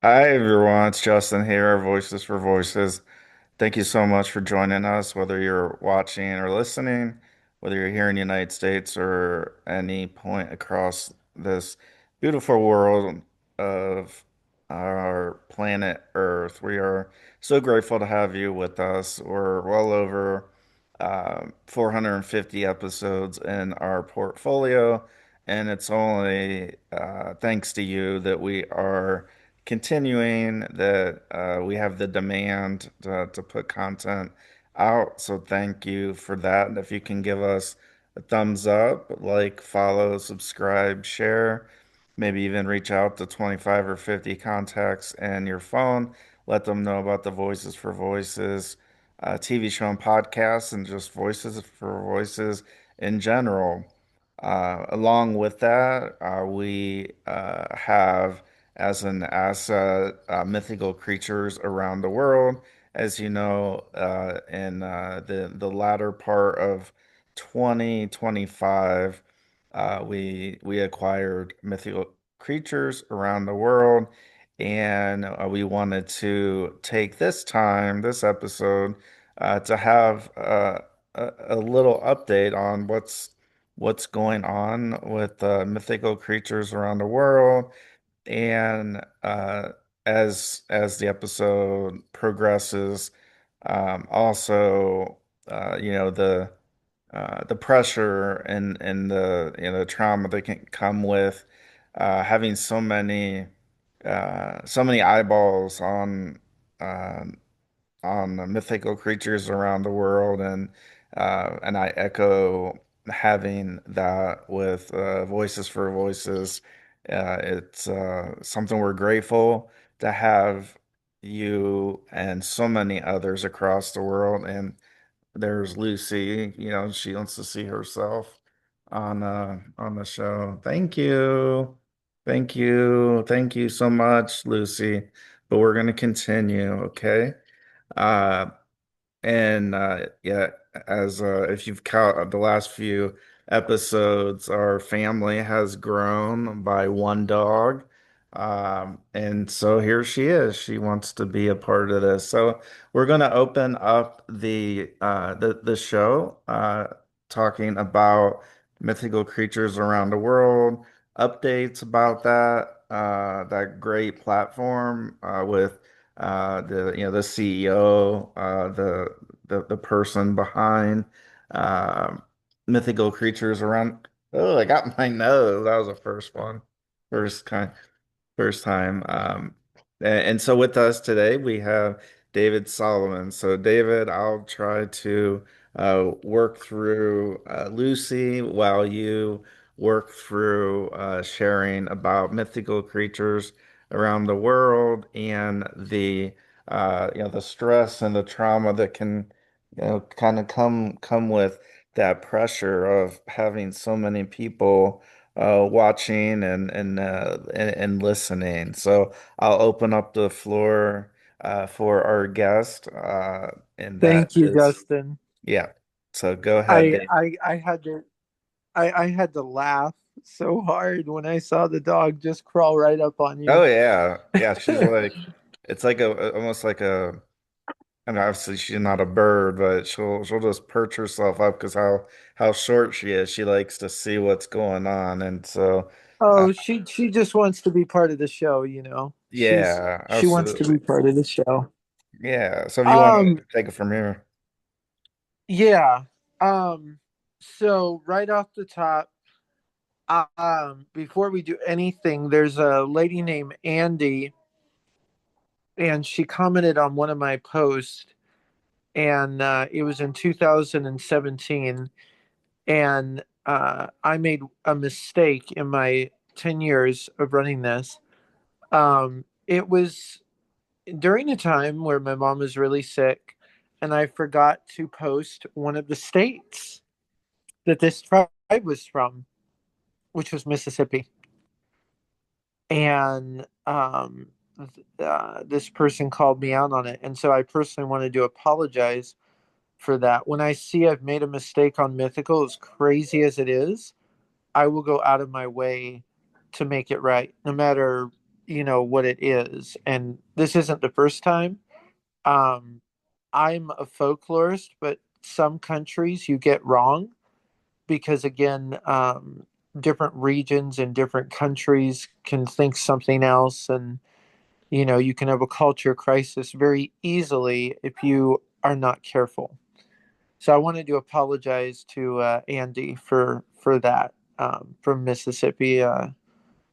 Hi everyone, it's Justin here, Voices for Voices. Thank you so much for joining us, whether you're watching or listening, whether you're here in the United States or any point across this beautiful world of our planet Earth. We are so grateful to have you with us. We're well over 450 episodes in our portfolio, and it's only thanks to you that we are continuing, that we have the demand to put content out. So thank you for that. And if you can give us a thumbs up, like, follow, subscribe, share, maybe even reach out to 25 or 50 contacts in your phone, let them know about the Voices for Voices TV show and podcast, and just Voices for Voices in general. Along with that, we have as an asset mythical creatures around the world. As you know, in the latter part of 2025, we acquired mythical creatures around the world, and we wanted to take this episode, to have a little update on what's going on with mythical creatures around the world. And as the episode progresses, also, the pressure and the trauma that can come with having so many eyeballs uh, on the mythical creatures around the world, and I echo having that with Voices for Voices. It's something we're grateful to have you and so many others across the world. And there's Lucy, she wants to see herself on the show. Thank you. Thank you. Thank you so much, Lucy. But we're gonna continue, okay? Uh and yeah, as if you've caught the last few episodes, our family has grown by one dog. And so here she is. She wants to be a part of this. So we're going to open up the show, talking about mythical creatures around the world, updates about that great platform, with the CEO, the person behind uh, mythical creatures around. Oh, I got my nose. That was the first one, first kind, first time. And so with us today we have David Solomon. So David, I'll try to work through Lucy while you work through sharing about mythical creatures around the world, and the stress and the trauma that can kind of come with that pressure of having so many people watching and listening. So I'll open up the floor for our guest, and that Thank you, is, Justin. yeah. So go ahead, I Dave. I I had to I had to laugh so hard when I saw the dog just crawl right up on Oh you. yeah, yeah. She's like, it's like almost like a. I mean, obviously she's not a bird, but she'll just perch herself up because how short she is. She likes to see what's going on, and so uh, Oh, she just wants to be part of the show, you know. yeah, She wants to absolutely. be part of the show. Yeah. So if you want to Um, take it from here. yeah. So right off the top, before we do anything, there's a lady named Andy, and she commented on one of my posts, and it was in 2017. And I made a mistake in my 10 years of running this. It was during a time where my mom was really sick, and I forgot to post one of the states that this tribe was from, which was Mississippi. And this person called me out on it. And so I personally wanted to apologize for that. When I see I've made a mistake on Mythical, as crazy as it is, I will go out of my way to make it right, no matter. what it is. And this isn't the first time. Um, I'm a folklorist, but some countries you get wrong because, again, different regions and different countries can think something else. And, you can have a culture crisis very easily if you are not careful. So I wanted to apologize to Andy for that from Mississippi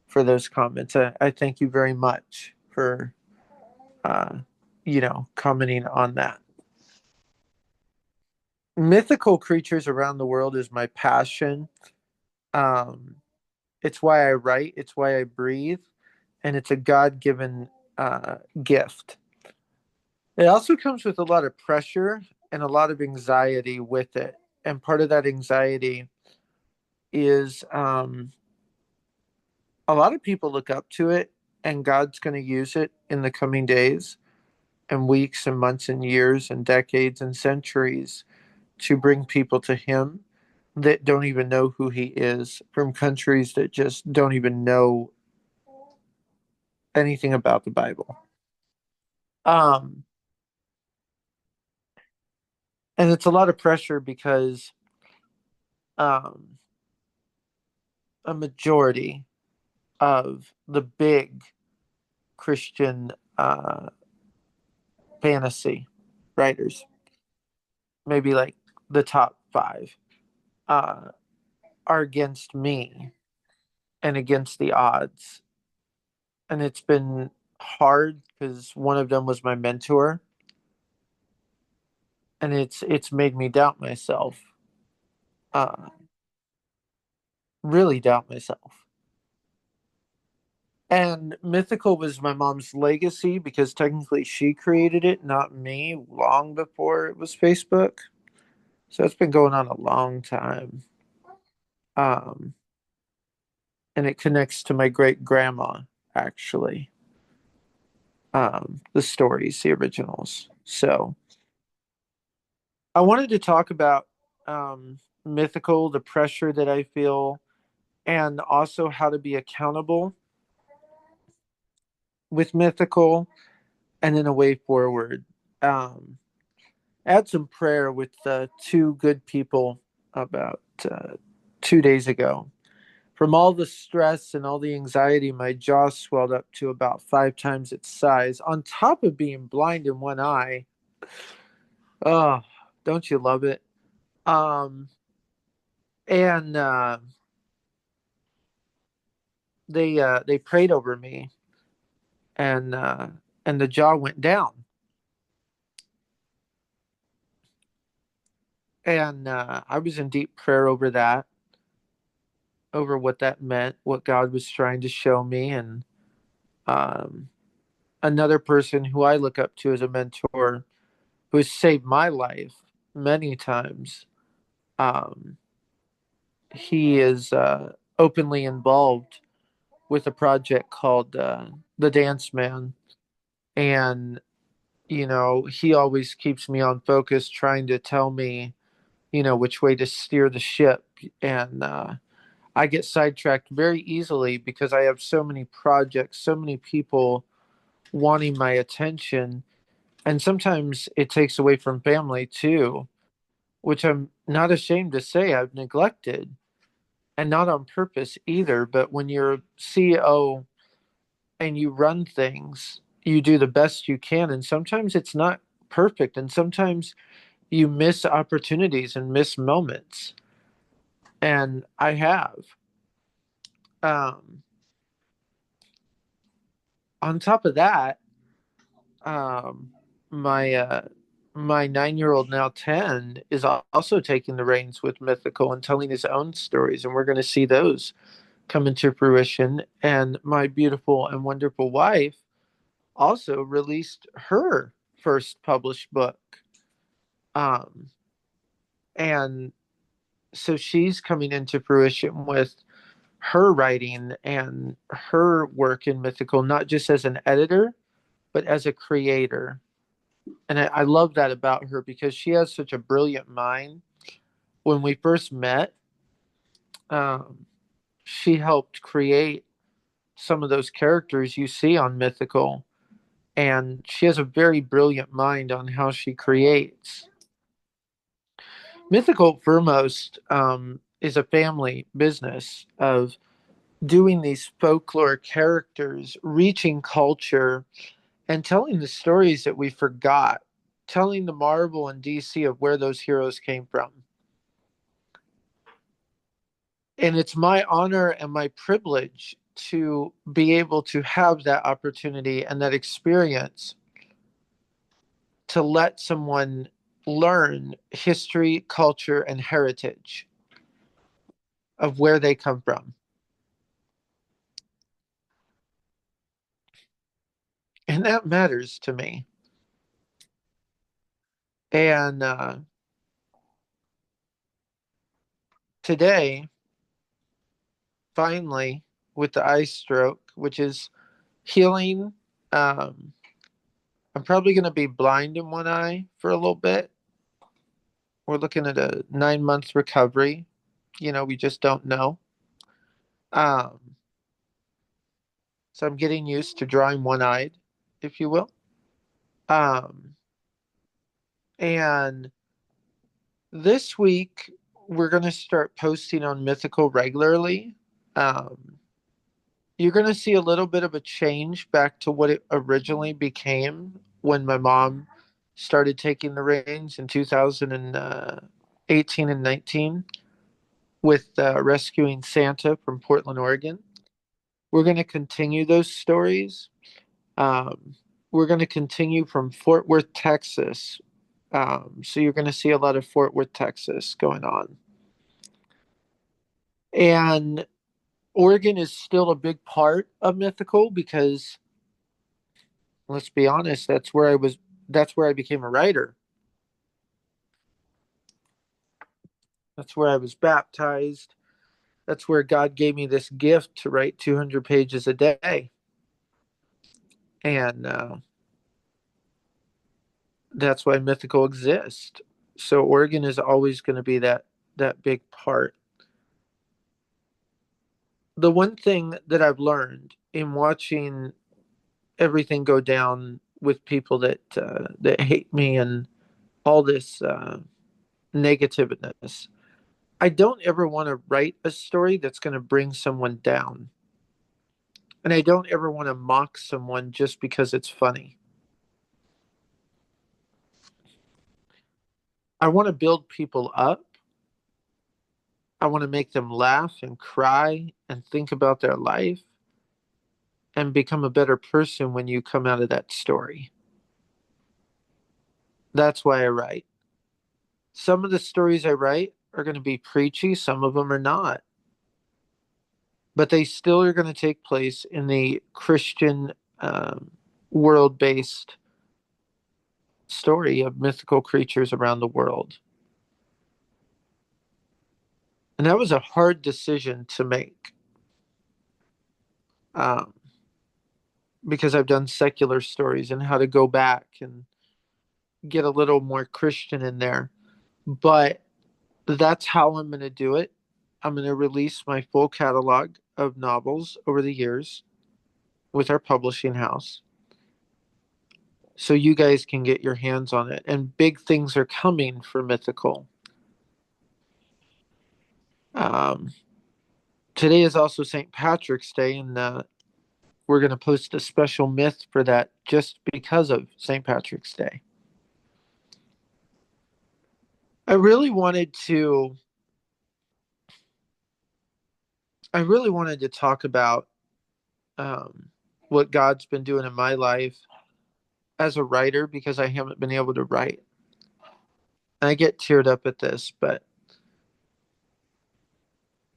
for those comments. I thank you very much for uh, commenting on that. Mythical creatures around the world is my passion. Um, it's why I write. It's why I breathe, and it's a God-given gift. It also comes with a lot of pressure and a lot of anxiety with it, and part of that anxiety is a lot of people look up to it, and God's going to use it in the coming days and weeks and months and years and decades and centuries to bring people to Him that don't even know who He is from countries that just don't even know anything about the Bible. Um, and it's a lot of pressure because um, a majority of the big Christian fantasy writers, maybe like the top five, uh, are against me and against the odds. And it's been hard because one of them was my mentor, and it's made me doubt myself, uh, really doubt myself. And Mythical was my mom's legacy because technically she created it, not me, long before it was Facebook. So it's been going on a long time. Um, and it connects to my great grandma, actually, the stories, the originals. So I wanted to talk about Mythical, the pressure that I feel, and also how to be accountable with Mythical and then a way forward. Um, I had some prayer with two good people about 2 days ago. From all the stress and all the anxiety, my jaw swelled up to about 5 times its size, on top of being blind in one eye. Oh, don't you love it? Um, and they prayed over me, and and the jaw went down, and I was in deep prayer over that, over what that meant, what God was trying to show me, and um, another person who I look up to as a mentor who has saved my life many times. Um, he is openly involved with a project called The Dance Man. And, he always keeps me on focus, trying to tell me, which way to steer the ship. And I get sidetracked very easily because I have so many projects, so many people wanting my attention. And sometimes it takes away from family too, which I'm not ashamed to say I've neglected, and not on purpose either. But when you're CEO and you run things, you do the best you can. And sometimes it's not perfect. And sometimes you miss opportunities and miss moments. And I have. Um, on top of that, um, my my 9-year old, now 10, is also taking the reins with Mythical and telling his own stories, and we're going to see those come into fruition. And my beautiful and wonderful wife also released her first published book, um, and so she's coming into fruition with her writing and her work in Mythical, not just as an editor but as a creator. And I love that about her because she has such a brilliant mind. When we first met, um, she helped create some of those characters you see on Mythical, and she has a very brilliant mind on how she creates. Mythical foremost is a family business of doing these folklore characters, reaching culture, and telling the stories that we forgot, telling the Marvel and DC of where those heroes came from. And it's my honor and my privilege to be able to have that opportunity and that experience to let someone learn history, culture, and heritage of where they come from. And that matters to me. And today, finally, with the eye stroke, which is healing, um, I'm probably going to be blind in one eye for a little bit. We're looking at a 9 month recovery. We just don't know. Um, so I'm getting used to drawing one eyed, if you will. Um, and this week, we're going to start posting on Mythical regularly. Um, you're going to see a little bit of a change back to what it originally became when my mom started taking the reins in 2018 and 19 with rescuing Santa from Portland, Oregon. We're going to continue those stories. Um, we're going to continue from Fort Worth, Texas. So you're going to see a lot of Fort Worth, Texas going on. And Oregon is still a big part of Mythical because let's be honest, that's where I became a writer. That's where I was baptized. That's where God gave me this gift to write 200 pages a day. And that's why Mythical exists. So Oregon is always going to be that big part. The one thing that I've learned in watching everything go down with people that hate me and all this negativeness, I don't ever want to write a story that's going to bring someone down. And I don't ever want to mock someone just because it's funny. I want to build people up. I want to make them laugh and cry and think about their life and become a better person when you come out of that story. That's why I write. Some of the stories I write are going to be preachy, some of them are not, but they still are going to take place in the Christian world based story of mythical creatures around the world. And that was a hard decision to make um, because I've done secular stories and how to go back and get a little more Christian in there. But that's how I'm going to do it. I'm going to release my full catalog of novels over the years with our publishing house so you guys can get your hands on it. And big things are coming for Mythical. Um, today is also St. Patrick's Day, and we're going to post a special myth for that just because of St. Patrick's Day. I really wanted to I really wanted to talk about um, what God's been doing in my life as a writer because I haven't been able to write. And I get teared up at this, but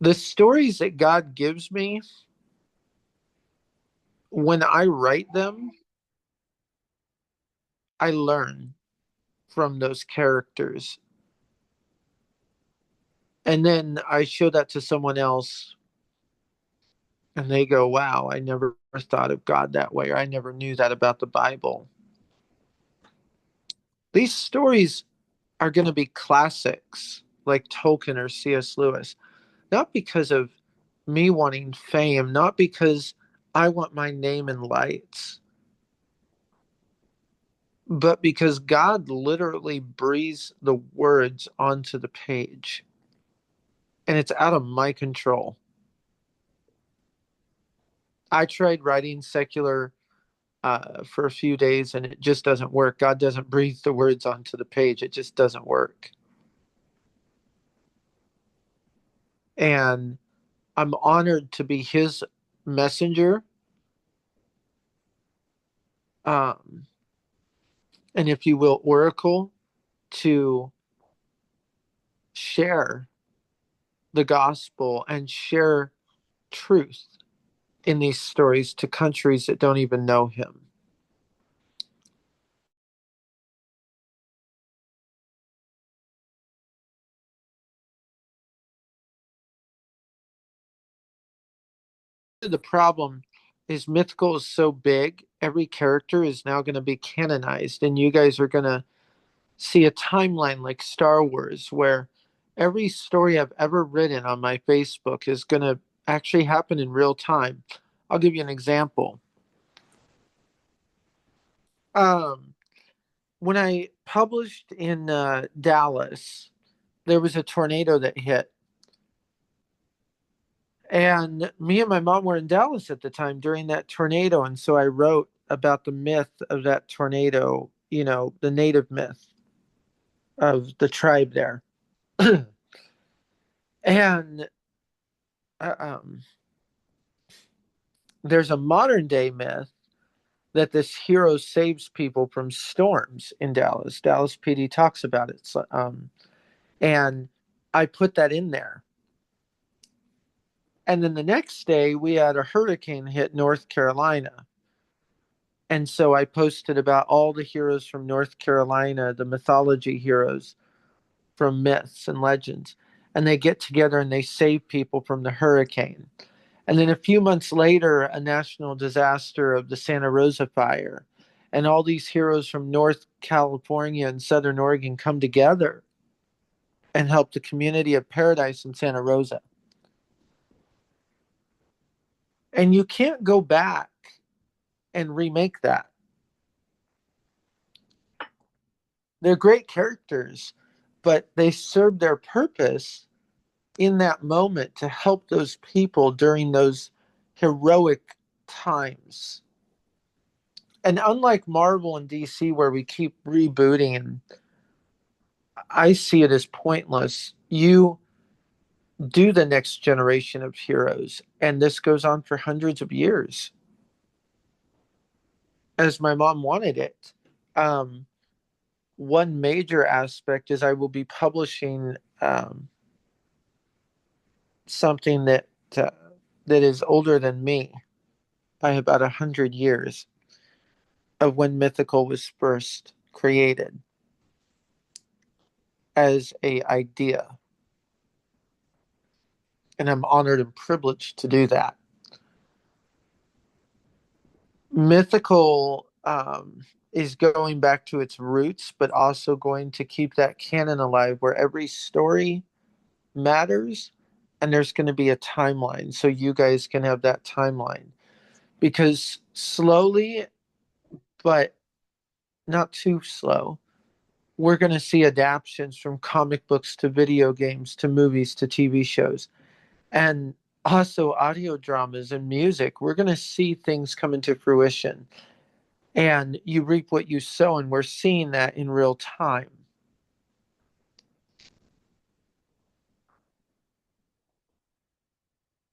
the stories that God gives me, when I write them, I learn from those characters. And then I show that to someone else and they go, wow, I never thought of God that way, or I never knew that about the Bible. These stories are going to be classics like Tolkien or C.S. Lewis, not because of me wanting fame, not because I want my name in lights. But because God literally breathes the words onto the page and it's out of my control. I tried writing secular for a few days and it just doesn't work. God doesn't breathe the words onto the page, it just doesn't work. And I'm honored to be his messenger. Um, and if you will, oracle to share the gospel and share truth in these stories to countries that don't even know him. The problem is Mythical is so big, every character is now going to be canonized, and you guys are going to see a timeline like Star Wars where every story I've ever written on my Facebook is going to actually happen in real time. I'll give you an example. Um, when I published in Dallas, there was a tornado that hit. And me and my mom were in Dallas at the time during that tornado. And so I wrote about the myth of that tornado, the native myth of the tribe there. and uh, um, there's a modern day myth that this hero saves people from storms in Dallas. Dallas PD talks about it. So, and I put that in there. And then the next day, we had a hurricane hit North Carolina. And so I posted about all the heroes from North Carolina, the mythology heroes from myths and legends. And they get together and they save people from the hurricane. And then a few months later, a national disaster of the Santa Rosa fire. And all these heroes from North California and Southern Oregon come together and help the community of Paradise in Santa Rosa. And you can't go back and remake that. They're great characters, but they serve their purpose in that moment to help those people during those heroic times. And unlike Marvel and DC, where we keep rebooting, and I see it as pointless, you do the next generation of heroes. And this goes on for hundreds of years, as my mom wanted it. Um, One major aspect is I will be publishing something uh, that is older than me by about 100 years of when Mythical was first created as a idea, and I'm honored and privileged to do that. Mythical is going back to its roots, but also going to keep that canon alive, where every story matters, and there's going to be a timeline, so you guys can have that timeline. Because slowly, but not too slow, we're going to see adaptations from comic books to video games to movies to TV shows and also audio dramas and music. We're going to see things come into fruition, and you reap what you sow, and we're seeing that in real time.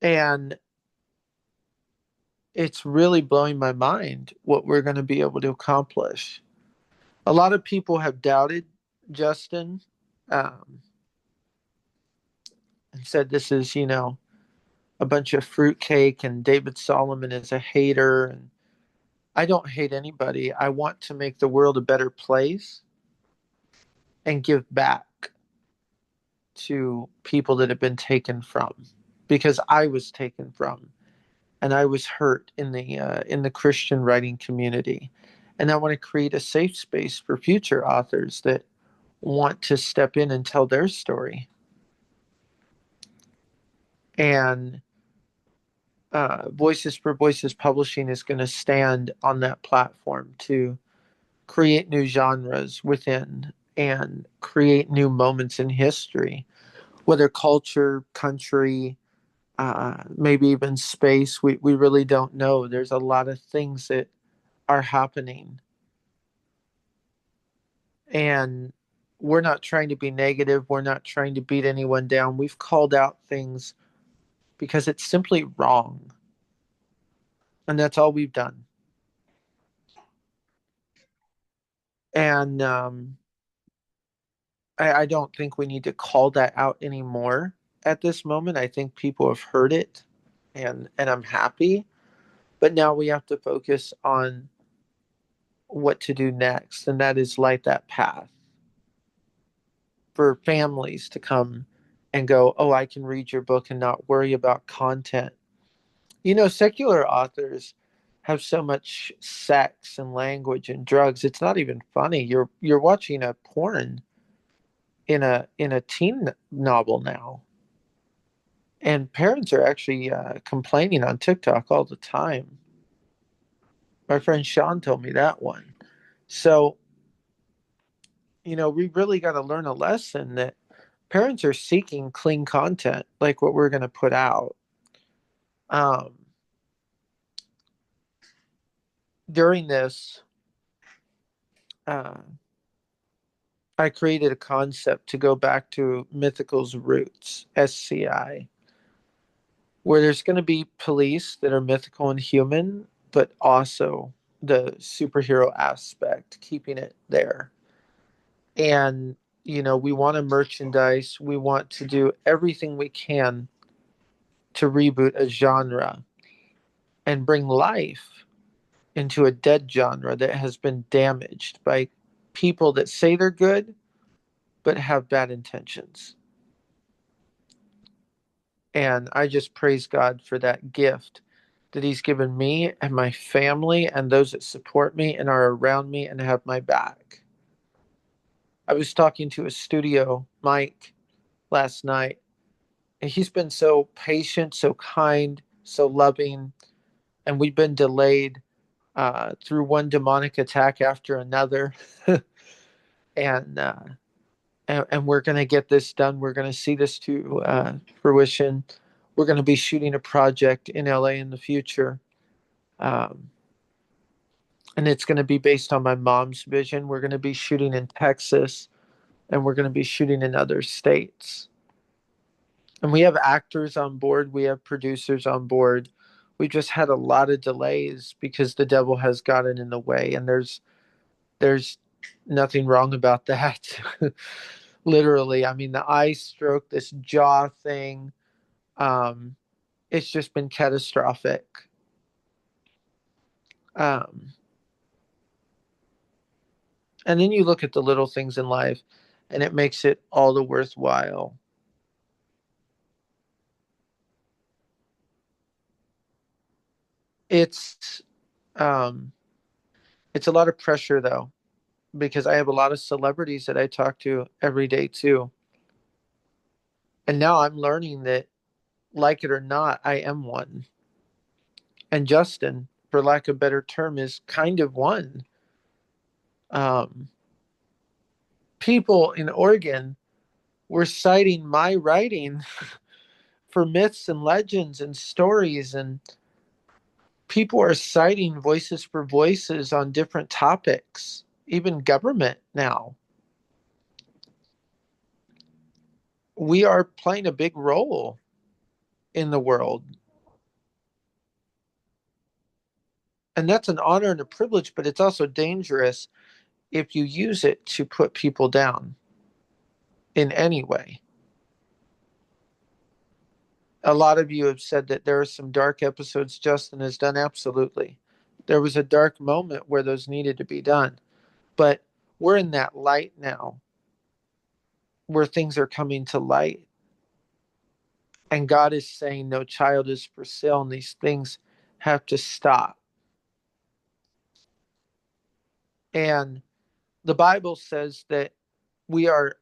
And it's really blowing my mind what we're going to be able to accomplish. A lot of people have doubted Justin, um, and said this is, a bunch of fruitcake and David Solomon is a hater. And I don't hate anybody. I want to make the world a better place and give back to people that have been taken from, because I was taken from and I was hurt in the Christian writing community. And I want to create a safe space for future authors that want to step in and tell their story. And Voices for Voices Publishing is going to stand on that platform to create new genres within and create new moments in history, whether culture, country, maybe even space. We really don't know. There's a lot of things that are happening. And we're not trying to be negative. We're not trying to beat anyone down. We've called out things because it's simply wrong. And that's all we've done. And I don't think we need to call that out anymore at this moment. I think people have heard it, and I'm happy. But now we have to focus on what to do next, and that is light that path for families to come and go, oh, I can read your book and not worry about content. You know, secular authors have so much sex and language and drugs. It's not even funny. You're watching a porn in a teen novel now, and parents are actually complaining on TikTok all the time. My friend Sean told me that one. So, you know, we really got to learn a lesson that parents are seeking clean content like what we're going to put out. Um, During this, uh, I created a concept to go back to Mythical's roots, SCI, where there's going to be police that are mythical and human, but also the superhero aspect, keeping it there. And, you know, we want to merchandise, we want to do everything we can to reboot a genre and bring life into a dead genre that has been damaged by people that say they're good but have bad intentions. And I just praise God for that gift that He's given me and my family and those that support me and are around me and have my back. I was talking to a studio, Mike, last night, and he's been so patient, so kind, so loving, and we've been delayed through one demonic attack after another. and, uh, and we're going to get this done. We're going to see this to fruition. We're going to be shooting a project in LA in the future. Um, and it's going to be based on my mom's vision. We're going to be shooting in Texas and we're going to be shooting in other states. And we have actors on board, we have producers on board. We just had a lot of delays because the devil has gotten in the way, and there's nothing wrong about that. Literally, I mean, the eye stroke, this jaw thing, um, it's just been catastrophic. Um, and then you look at the little things in life, and it makes it all the worthwhile. It's um, it's a lot of pressure though, because I have a lot of celebrities that I talk to every day too. And now I'm learning that, like it or not, I am one. And Justin, for lack of a better term, is kind of one. Um, People in Oregon were citing my writing for myths and legends and stories, and people are citing Voices for Voices on different topics, even government now. We are playing a big role in the world. And that's an honor and a privilege, but it's also dangerous if you use it to put people down in any way. A lot of you have said that there are some dark episodes Justin has done. Absolutely. There was a dark moment where those needed to be done. But we're in that light now where things are coming to light. And God is saying, no child is for sale, and these things have to stop. And the Bible says that we are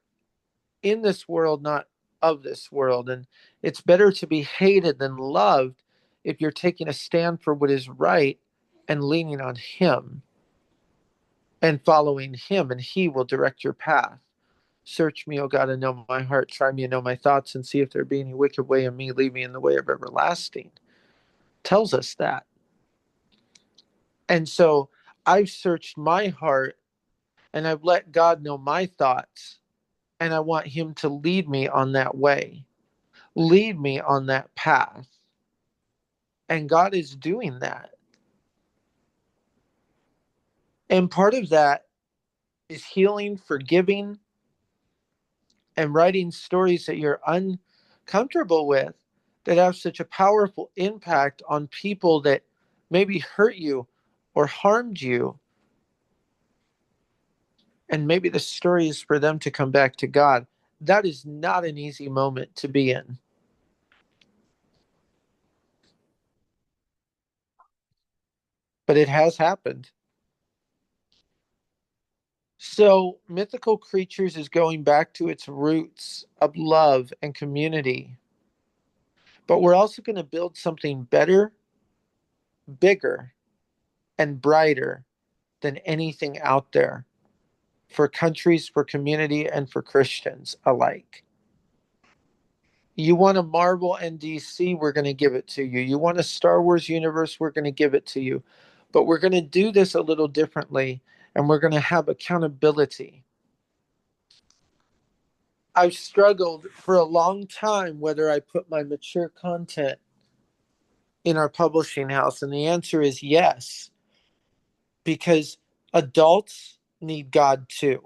in this world, not of this world. And it's better to be hated than loved if you're taking a stand for what is right and leaning on Him and following Him, and He will direct your path. Search me, O God, and know my heart. Try me and know my thoughts, and see if there be any wicked way in me. Lead me in the way of everlasting. Tells us that. And so I've searched my heart and I've let God know my thoughts, and I want Him to lead me on that way, lead me on that path. And God is doing that. And part of that is healing, forgiving, and writing stories that you're uncomfortable with that have such a powerful impact on people that maybe hurt you or harmed you. And maybe the story is for them to come back to God. That is not an easy moment to be in, but it has happened. So, Mythical Creatures is going back to its roots of love and community, but we're also going to build something better, bigger, and brighter than anything out there for countries, for community, and for Christians alike. You want a Marvel and DC, we're going to give it to you. You want a Star Wars universe, we're going to give it to you. But we're going to do this a little differently, and we're going to have accountability. I've struggled for a long time whether I put my mature content in our publishing house, and the answer is yes, because adults need God too.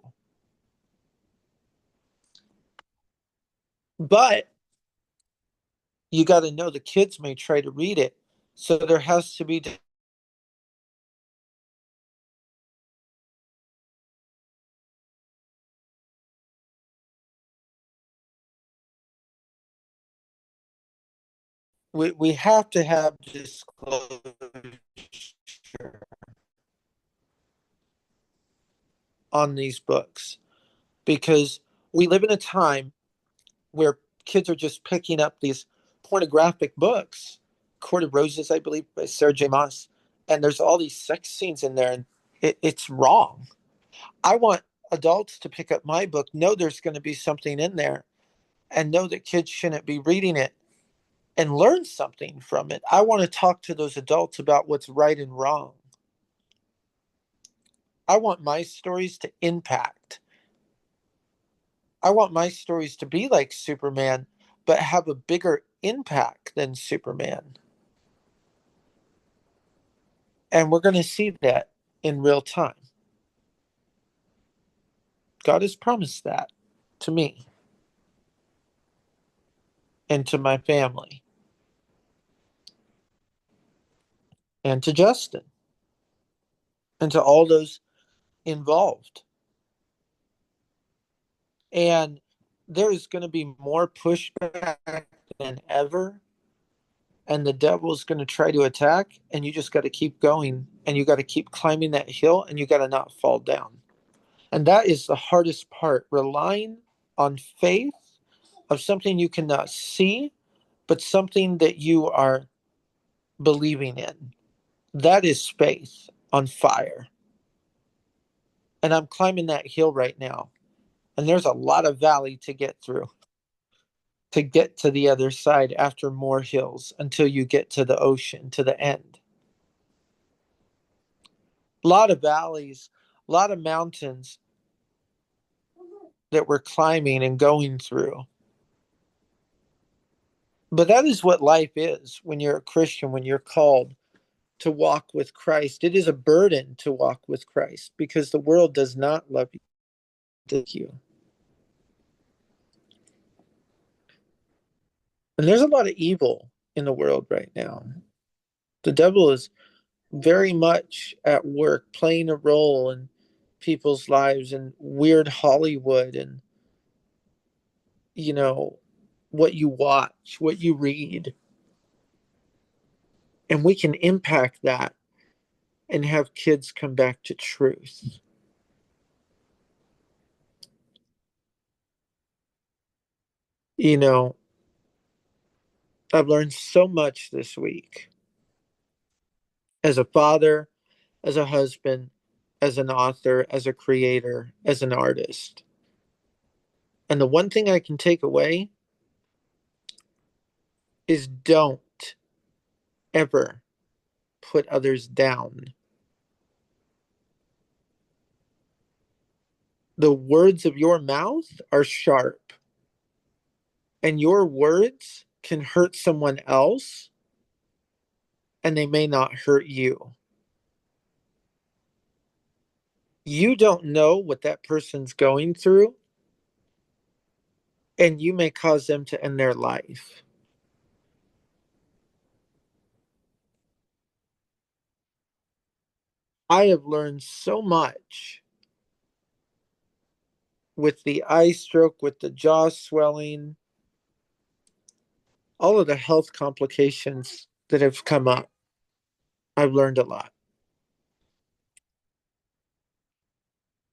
But you got to know the kids may try to read it. So there has to be, we have to have disclosure on these books because we live in a time where kids are just picking up these pornographic books. Court of Roses, I believe, by Sarah J. Maas. And there's all these sex scenes in there, and it's wrong. I want adults to pick up my book, know there's going to be something in there, and know that kids shouldn't be reading it and learn something from it. I want to talk to those adults about what's right and wrong. I want my stories to impact. I want my stories to be like Superman, but have a bigger impact than Superman. And we're going to see that in real time. God has promised that to me and to my family and to Justin and to all those involved. And there is going to be more pushback than ever. And the devil's going to try to attack. And you just got to keep going. And you got to keep climbing that hill. And you got to not fall down. And that is the hardest part, relying on faith of something you cannot see, but something that you are believing in. That is faith on fire. And I'm climbing that hill right now. And there's a lot of valley to get through to get to the other side after more hills until you get to the ocean, to the end. A lot of valleys, a lot of mountains that we're climbing and going through. But that is what life is when you're a Christian, when you're called to walk with Christ. It is a burden to walk with Christ because the world does not love you. And there's a lot of evil in the world right now. The devil is very much at work, playing a role in people's lives and weird Hollywood and, you know, what you watch, what you read. And we can impact that and have kids come back to truth. You know, I've learned so much this week. as a father, as a husband, as an author, as a creator, as an artist. And the one thing I can take away is don't ever put others down. The words of your mouth are sharp, and your words can hurt someone else, and they may not hurt you. You don't know what that person's going through, and you may cause them to end their life. I have learned so much with the eye stroke, with the jaw swelling, all of the health complications that have come up. I've learned a lot.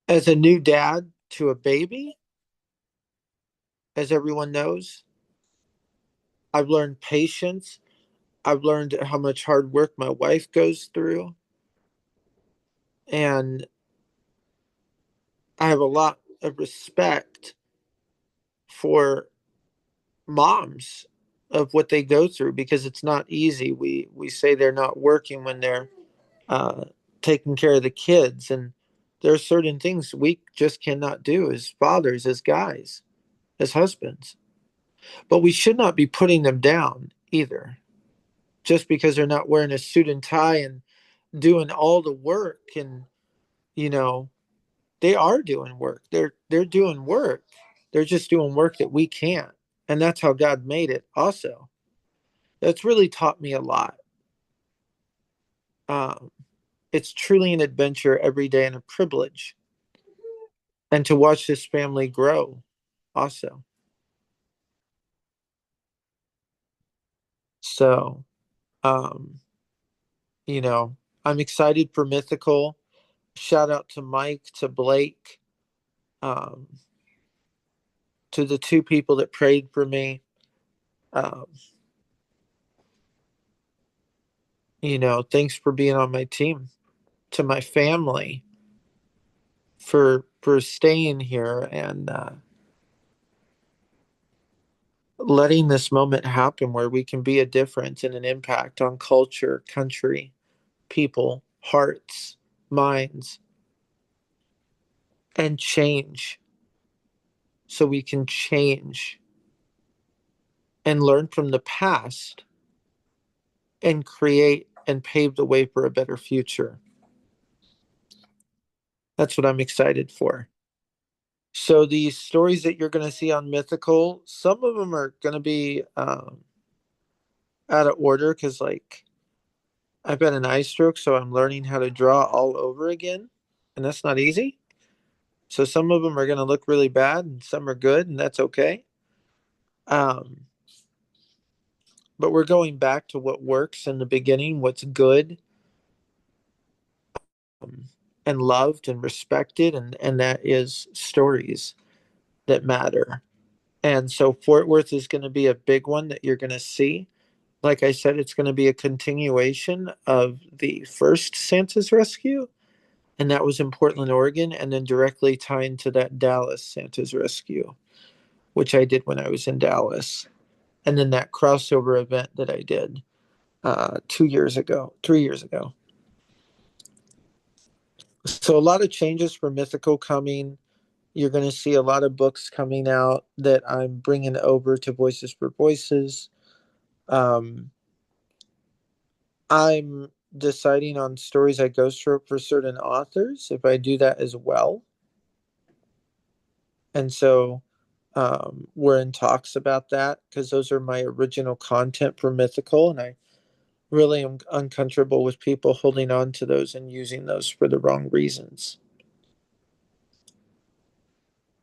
As a new dad to a baby, as everyone knows, I've learned patience. I've learned how much hard work my wife goes through. And I have a lot of respect for moms of what they go through because it's not easy. We say they're not working when they're uh, taking care of the kids, and there are certain things we just cannot do as fathers, as guys, as husbands. But we should not be putting them down either, just because they're not wearing a suit and tie and doing all the work. And you know, they are doing work. They're doing work. They're just doing work that we can't, and that's how God made it. Also, that's really taught me a lot. Um, it's truly an adventure every day and a privilege, and to watch this family grow. Also, so um, you know, I'm excited for Mythical. Shout out to Mike, to Blake, um, to the two people that prayed for me. Um, thanks for being on my team. To my family for staying here and letting this moment happen where we can be a difference and an impact on culture, country, people, hearts, minds, and change so we can change and learn from the past and create and pave the way for a better future. That's what I'm excited for. So these stories that you're going to see on Mythical, some of them are going to be out of order because, like, I've got an eye stroke, so I'm learning how to draw all over again, and that's not easy. So some of them are going to look really bad, and some are good, and that's okay. Um, but we're going back to what works in the beginning, what's good, um, and loved and respected, and that is stories that matter. And so Fort Worth is going to be a big one that you're going to see. Like I said, it's going to be a continuation of the first Santa's Rescue, and that was in Portland, Oregon, and then directly tying to that Dallas Santa's Rescue, which I did when I was in Dallas, and then that crossover event that I did 2 years ago, 3 years ago. So a lot of changes for Mythical coming. You're going to see a lot of books coming out that I'm bringing over to Voices for Voices. Um, I'm deciding on stories I ghostwrote for certain authors if I do that as well. And so we're in talks about that because those are my original content for Mythical. And I really am uncomfortable with people holding on to those and using those for the wrong reasons.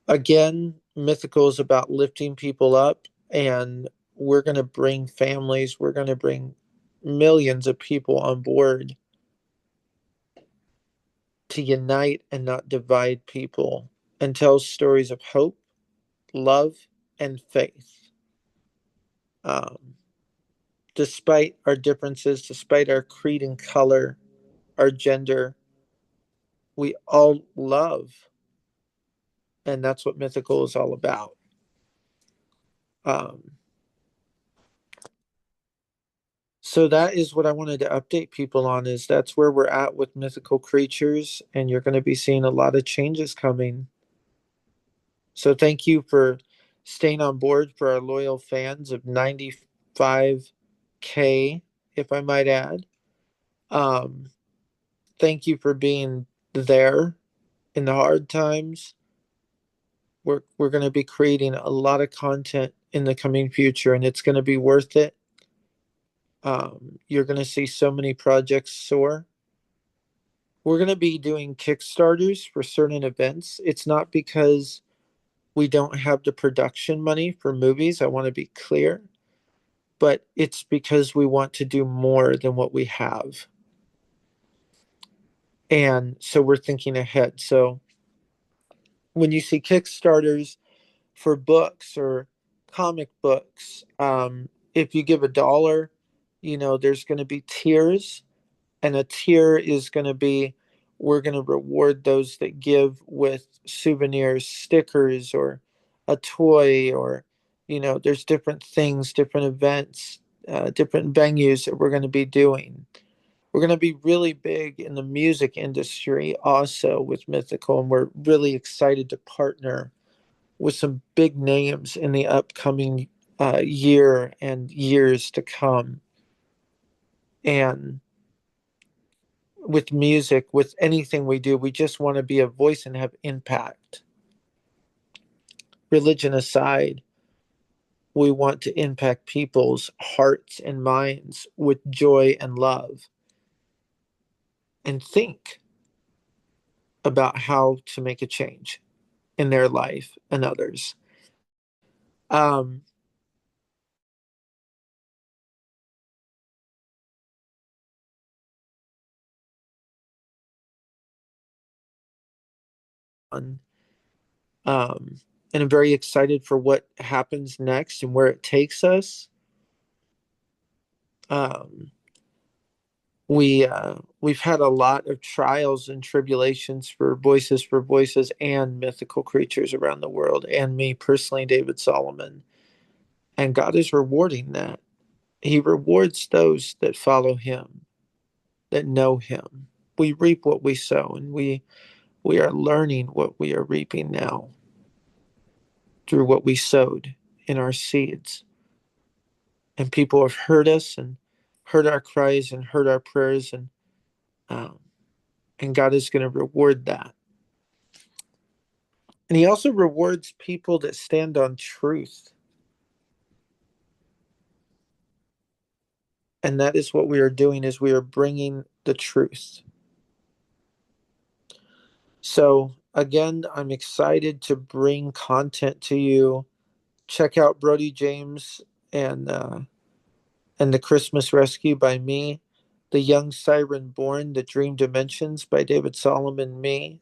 Again, Mythical is about lifting people up, and we're going to bring families, we're going to bring millions of people on board to unite and not divide people and tell stories of hope, love, and faith. Um, despite our differences, despite our creed and color, our gender, we all love. And that's what Mythical is all about. Um, so that is what I wanted to update people on, is that's where we're at with Mythical Creatures, and you're going to be seeing a lot of changes coming. So thank you for staying on board, for our loyal fans of 95K, if I might add. Um, Thank you for being there in the hard times. We're going to be creating a lot of content in the coming future, and it's going to be worth it. You're going to see so many projects soar. We're going to be doing Kickstarters for certain events. It's not because we don't have the production money for movies. I want to be clear, but it's because we want to do more than what we have. And so we're thinking ahead. So when you see Kickstarters for books or comic books, if you give $1, there's going to be tiers, and a tier is going to be, we're going to reward those that give with souvenirs, stickers, or a toy, or there's different things, different events, different venues that we're going to be doing. We're going to be really big in the music industry also with Mythical, and we're really excited to partner with some big names in the upcoming year and years to come. And with music, with anything we do, we just want to be a voice and have impact. Religion aside, we want to impact people's hearts and minds with joy and love, and think about how to make a change in their life and others. Um, and um, and I'm very excited for what happens next and where it takes us. Um, we've had a lot of trials and tribulations for voices and Mythical Creatures around the world, and me personally, David Solomon. And God is rewarding that. He rewards those that follow Him, that know Him. We reap what we sow, and we are learning what we are reaping now through what we sowed in our seeds. And people have heard us and heard our cries and heard our prayers, um, and God is going to reward that. And He also rewards people that stand on truth. And that is what we are doing, is we are bringing the truth. So again, I'm excited to bring content to you. Check out Brody James and uh, and the Christmas Rescue by me, The Young Siren Born, The Dream Dimensions by David Solomon, me,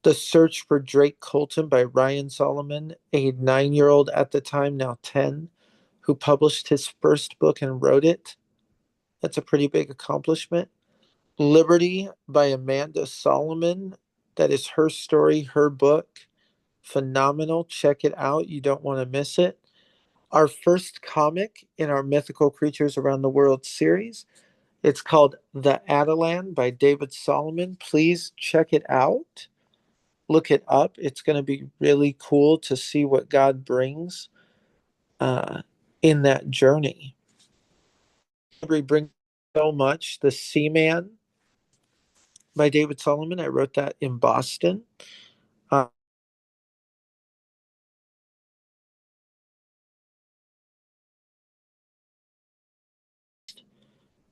The Search for Drake Colton by Ryan Solomon, a 9-year old at the time, now 10, who published his first book and wrote it. That's a pretty big accomplishment. Liberty by Amanda Solomon. That is her story, her book. Phenomenal. Check it out. You don't want to miss it. Our first comic in our Mythical Creatures Around the World series. It's called The Adelan by David Solomon. Please check it out. Look it up. It's going to be really cool to see what God brings uh, in that journey. We bring so much. The Seaman by David Solomon. I wrote that in Boston. Uh,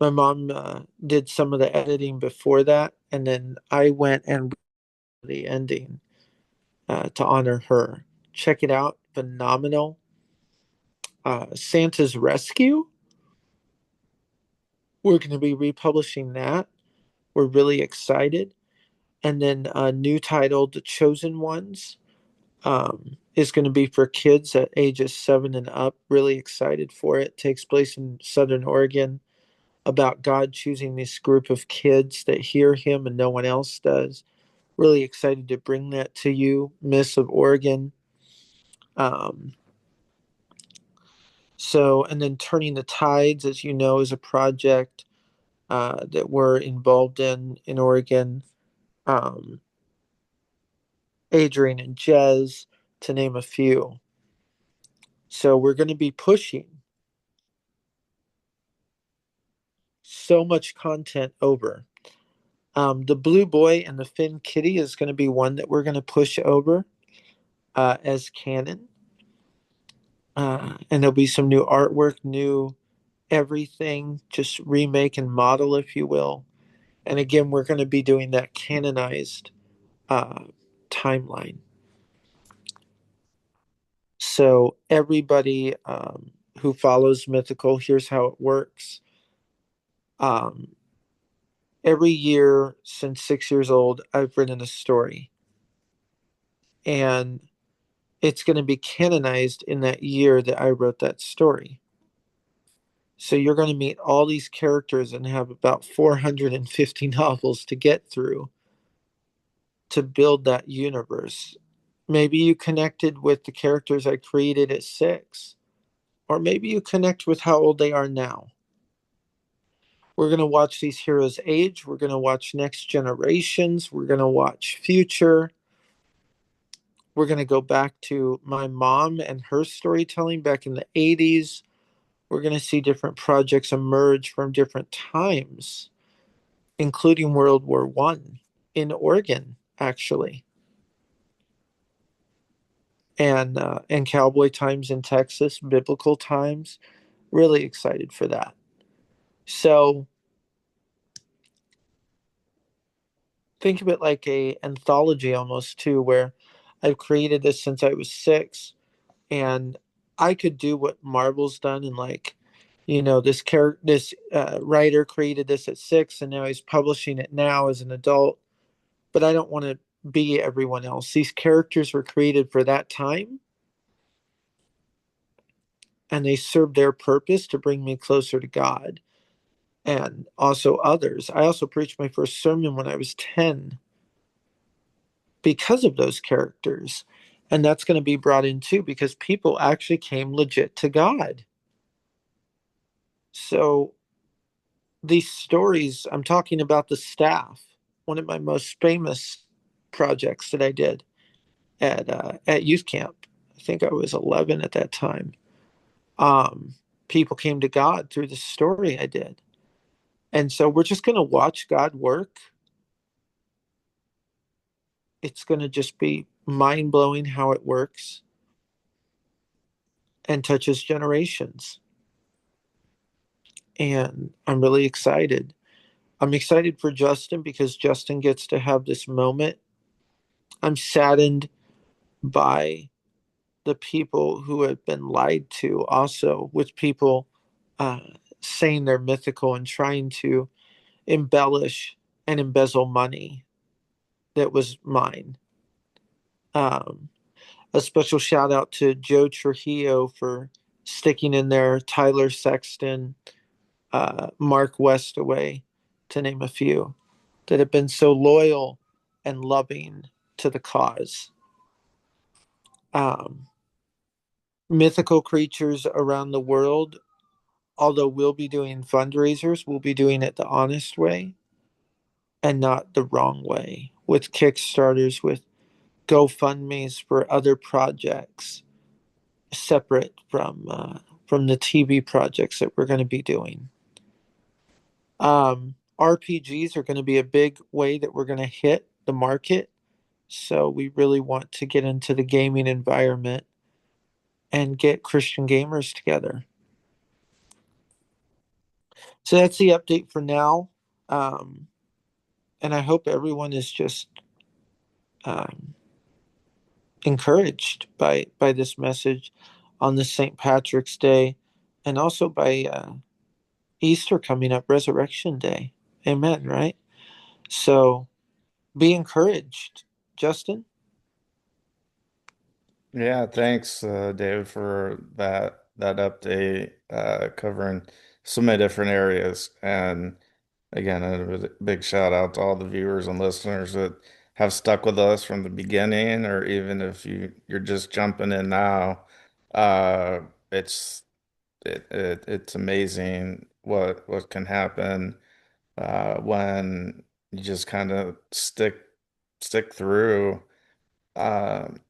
my mom did some of the editing before that, and then I went and the ending to honor her. Check it out. Phenomenal. Santa's Rescue. We're going to be republishing that. We're really excited. And then a new title, The Chosen Ones. is going to be for kids at ages 7 and up. Really excited for it. Takes place in Southern Oregon, about God choosing this group of kids that hear Him and no one else does. Really excited to bring that to you, Miss of Oregon. Um, and then Turning the Tides, as you know, is a project that we're involved in Oregon. Um, Adrian and Jez, to name a few. So we're going to be pushing so much content over. The Blue Boy and the Finn Kitty is going to be one that we're going to push over as canon. And there'll be some new artwork, new everything, just remake and model, if you will. And again, we're going to be doing that canonized uh, timeline. So everybody who follows Mythical, here's how it works. Um, every year since 6 years old, I've written a story, and it's going to be canonized in that year that I wrote that story. So you're going to meet all these characters and have about 450 novels to get through to build that universe. Maybe you connected with the characters I created at 6, or maybe you connect with how old they are now. We're going to watch these heroes age. We're going to watch next generations. We're going to watch future. We're going to go back to my mom and her storytelling back in the 80s. We're going to see different projects emerge from different times, including World War One in Oregon, actually, and cowboy times in Texas, biblical times. Really excited for that. So think of it like a anthology almost too, where I've created this since I was 6, and I could do what Marvel's done, and like, this writer created this at 6, and now he's publishing it now as an adult. But I don't want to be everyone else. These characters were created for that time, and they serve their purpose to bring me closer to God and also others. I also preached my first sermon when I was 10 because of those characters. And that's going to be brought in too because people actually came legit to God. So these stories, I'm talking about the staff, one of my most famous projects that I did at youth camp. I think I was 11 at that time. People came to God through the story I did. And so we're just going to watch God work. It's going to just be mind blowing how it works and touches generations. And I'm really excited. I'm excited for Justin because Justin gets to have this moment. I'm saddened by the people who have been lied to, also, with people uh, saying they're mythical and trying to embellish and embezzle money that was mine. Um, a special shout out to Joe Trujillo for sticking in there, Tyler Sexton, Mark Westaway, to name a few, that have been so loyal and loving to the cause. Um, Mythical creatures around the world, although we'll be doing fundraisers, we'll be doing it the honest way and not the wrong way, with Kickstarters, with GoFundMe's for other projects separate from the TV projects that we're going to be doing. RPGs are going to be a big way that we're going to hit the market. So we really want to get into the gaming environment and get Christian gamers together. So that's the update for now. Um, and I hope everyone is just um, encouraged by this message on this St. Patrick's Day, and also by Easter coming up, Resurrection Day. Amen, right? So be encouraged, Justin. Yeah, thanks, David, for that update, covering so many different areas. And again, a big shout out to all the viewers and listeners that have stuck with us from the beginning, or even if you're just jumping in now. Uh, it's it's amazing what can happen when you just kind of stick through. Um,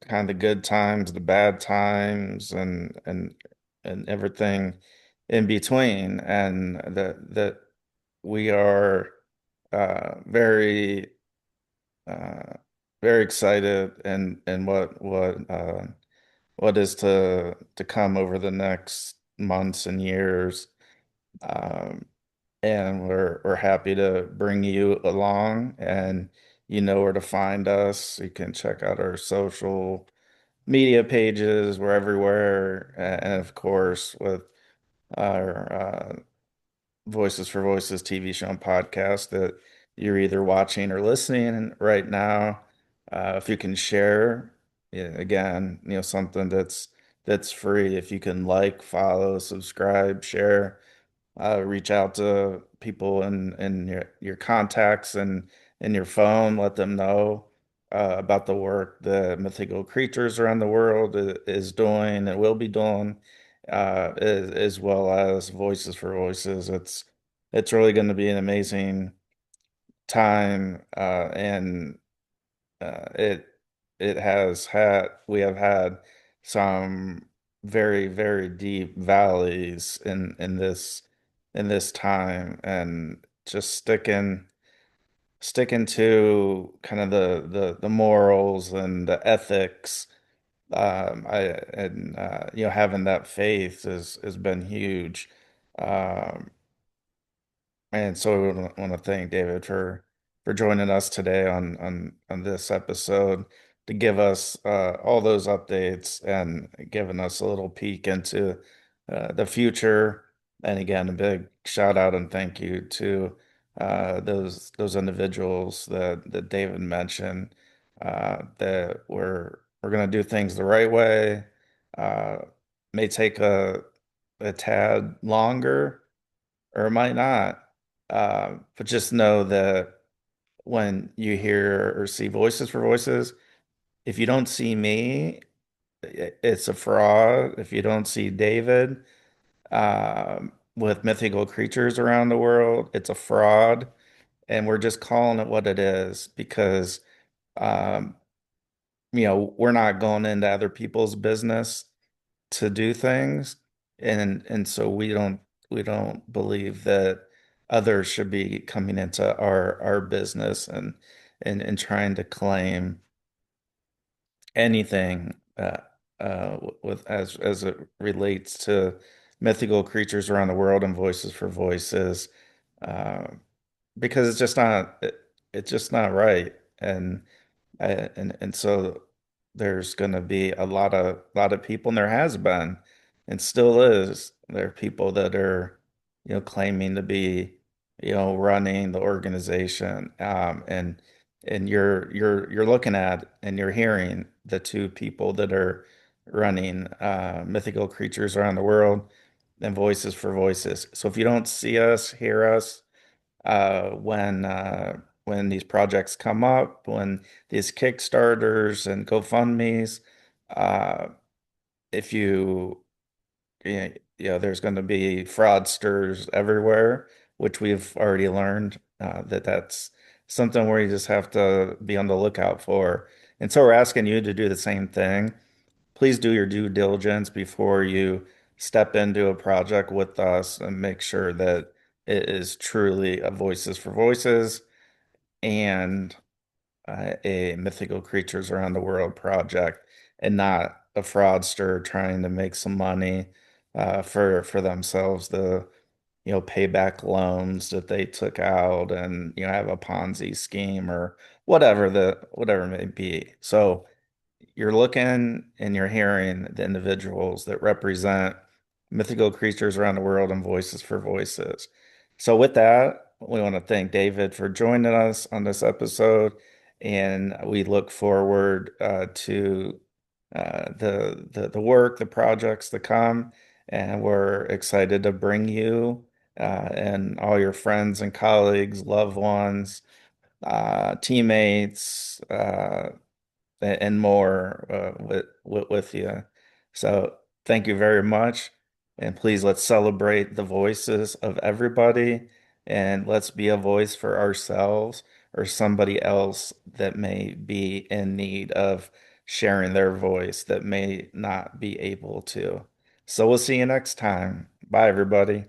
Kind of good times, the bad times, and everything in between, and that we are very uh, very excited and what is to come over the next months and years. Um, and we're happy to bring you along, and you know where to find us. You can check out our social media pages. We're everywhere. And of course, with our Voices for Voices TV show and podcast that you're either watching or listening right now. If you can share, yeah, again, something that's free. If you can like, follow, subscribe, share, reach out to people in your contacts and in your phone, let them know about the work the mythical creatures around the world is doing and will be doing, as well as Voices for Voices. It's really going to be an amazing time, and it we have had some very, very deep valleys in this time, and just sticking to kind of the morals and the ethics. I and Having that faith has been huge. Um, and so we want to thank David for joining us today on this episode to give us all those updates and giving us a little peek into the future. And again, a big shout out and thank you to those individuals that David mentioned, that we're going to do things the right way. Uh, may take a tad longer, or it might not. But just know that when you hear or see Voices for Voices, if you don't see me, it's a fraud. If you don't see David with mythical creatures around the world, it's a fraud. And we're just calling it what it is because um, we're not going into other people's business to do things, and so we don't believe that others should be coming into our business and trying to claim anything with as it relates to mythical creatures around the world and Voices for Voices, uh, because it's just not right. And so there's going to be a lot of people, and there has been, and still is. There are people that are, claiming to be, running the organization, and you're looking at and you're hearing the two people that are running mythical creatures around the world and Voices for Voices. So if you don't see us, hear us, when these projects come up, when these Kickstarters and GoFundMe's, uh, if you, there's going to be fraudsters everywhere, which we've already learned that that's something where you just have to be on the lookout for. And so we're asking you to do the same thing. Please do your due diligence before you step into a project with us and make sure that it is truly a Voices for Voices and a Mythical Creatures Around the World project, and not a fraudster trying to make some money for themselves to pay back loans that they took out, and have a Ponzi scheme or whatever it may be. So you're looking and you're hearing the individuals that represent mythical creatures around the world and Voices for Voices. So with that, we want to thank David for joining us on this episode, and we look forward to the work, the projects to come, and we're excited to bring you and all your friends and colleagues, loved ones, teammates, and more with you. So thank you very much. And please let's celebrate the voices of everybody and let's be a voice for ourselves or somebody else that may be in need of sharing their voice that may not be able to. So we'll see you next time. Bye, everybody.